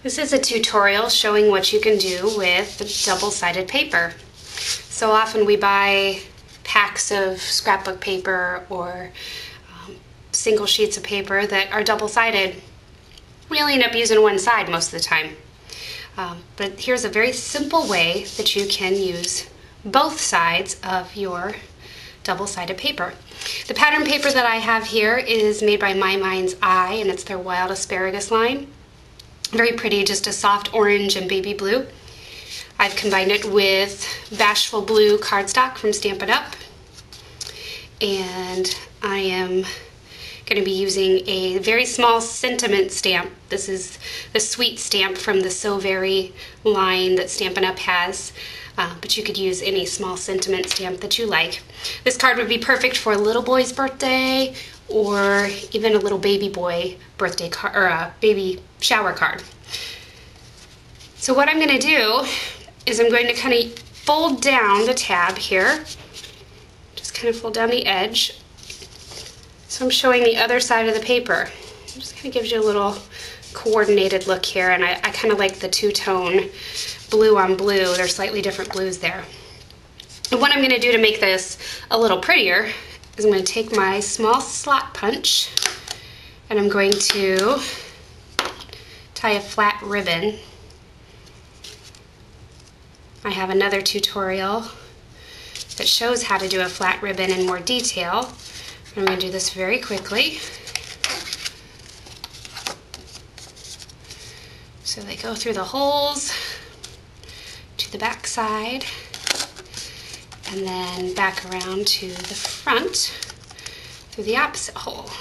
This is a tutorial showing what you can do with double-sided paper. So often we buy packs of scrapbook paper or single sheets of paper that are double-sided. We only end up using one side most of the time. But here's a very simple way that you can use both sides of your double-sided paper. The pattern paper that I have here is made by My Mind's Eye, and it's their Wild Asparagus line. Very pretty, just a soft orange and baby blue. I've combined it with Bashful Blue cardstock from Stampin' Up. And I am going to be using a very small sentiment stamp. This is the sweet stamp from the So Very line that Stampin' Up has. But you could use any small sentiment stamp that you like. This card would be perfect for a little boy's birthday or even a little baby boy birthday card or a baby shower card. So what I'm going to do is I'm going to kind of fold down the tab here. Just kind of fold down the edge. So I'm showing the other side of the paper. It just kind of gives you a little coordinated look here, and I kind of like the two-tone blue on blue. They're slightly different blues there. And what I'm going to do to make this a little prettier is I'm going to take my small slot punch and I'm going to tie a flat ribbon. I have another tutorial that shows how to do a flat ribbon in more detail. I'm going to do this very quickly. So they go through the holes to the back side and then back around to the front through the opposite hole.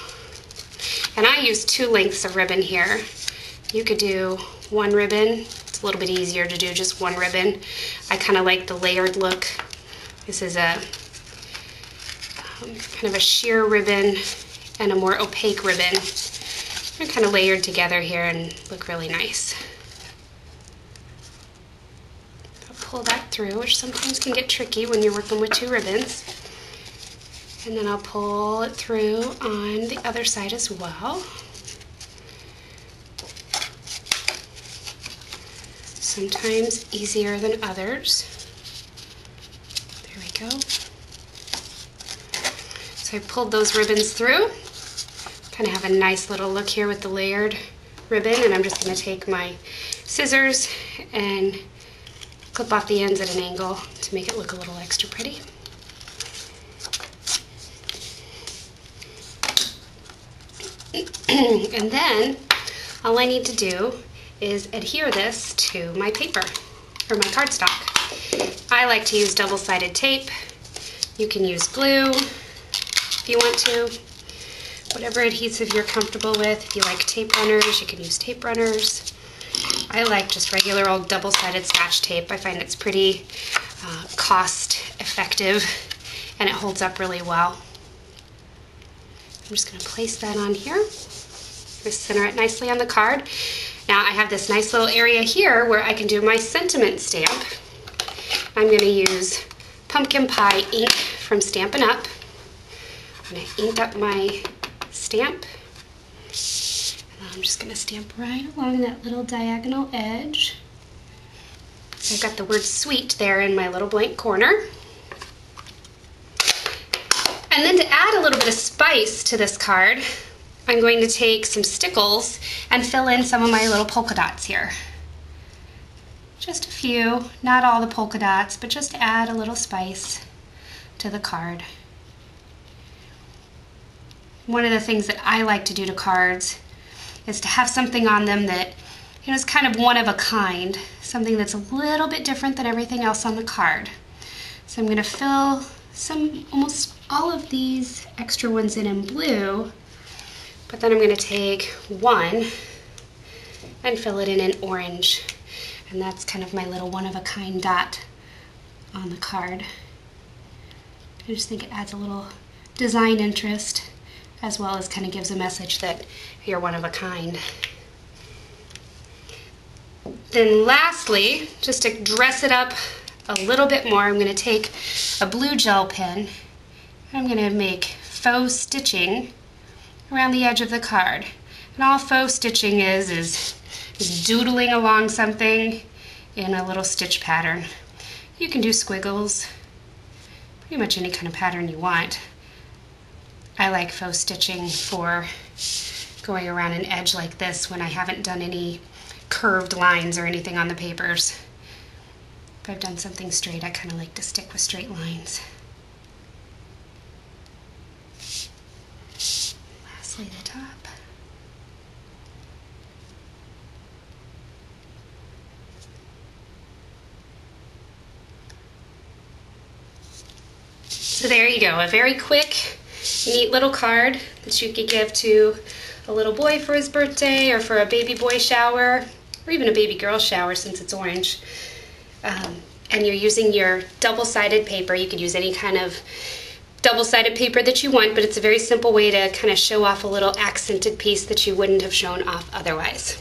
And I use 2 lengths of ribbon here. You could do 1 ribbon. It's a little bit easier to do just 1 ribbon. I kind of like the layered look. This is a kind of a sheer ribbon and a more opaque ribbon. They're kind of layered together here and look really nice. I'll pull that through, which sometimes can get tricky when you're working with 2 ribbons. And then I'll pull it through on the other side as well. Sometimes easier than others. There we go. So I pulled those ribbons through. Kind of have a nice little look here with the layered ribbon, and I'm just going to take my scissors and clip off the ends at an angle to make it look a little extra pretty. And then all I need to do is adhere this to my paper or my cardstock. I like to use double-sided tape. You can use glue if you want to. Whatever adhesive you're comfortable with. If you like tape runners, you can use tape runners. I like just regular old double-sided Scotch tape. I find it's pretty cost effective and it holds up really well. I'm just going to place that on here. Just center it nicely on the card. Now I have this nice little area here where I can do my sentiment stamp. I'm going to use Pumpkin Pie ink from Stampin' Up. I'm going to ink up my stamp. And I'm just going to stamp right along that little diagonal edge. So I've got the word sweet there in my little blank corner. And then to add a little bit of spice to this card, I'm going to take some stickles and fill in some of my little polka dots here. Just a few, not all the polka dots, but just to add a little spice to the card. One of the things that I like to do to cards is to have something on them that, you know, is kind of one of a kind, something that's a little bit different than everything else on the card. So I'm going to fill almost all of these extra ones in blue, but then I'm going to take one and fill it in orange, and that's kind of my little one-of-a-kind dot on the card. I just think it adds a little design interest, as well as kind of gives a message that you're one of a kind. Then lastly, just to dress it up a little bit more, I'm going to take a blue gel pen and I'm going to make faux stitching around the edge of the card. And all faux stitching is doodling along something in a little stitch pattern. You can do squiggles, pretty much any kind of pattern you want. I like faux stitching for going around an edge like this when I haven't done any curved lines or anything on the papers. If I've done something straight, I kind of like to stick with straight lines. Lastly, the top. So there you go, a very quick, neat little card that you could give to a little boy for his birthday, or for a baby boy shower, or even a baby girl shower since it's orange. And you're using your double-sided paper. You could use any kind of double-sided paper that you want, but it's a very simple way to kind of show off a little accented piece that you wouldn't have shown off otherwise.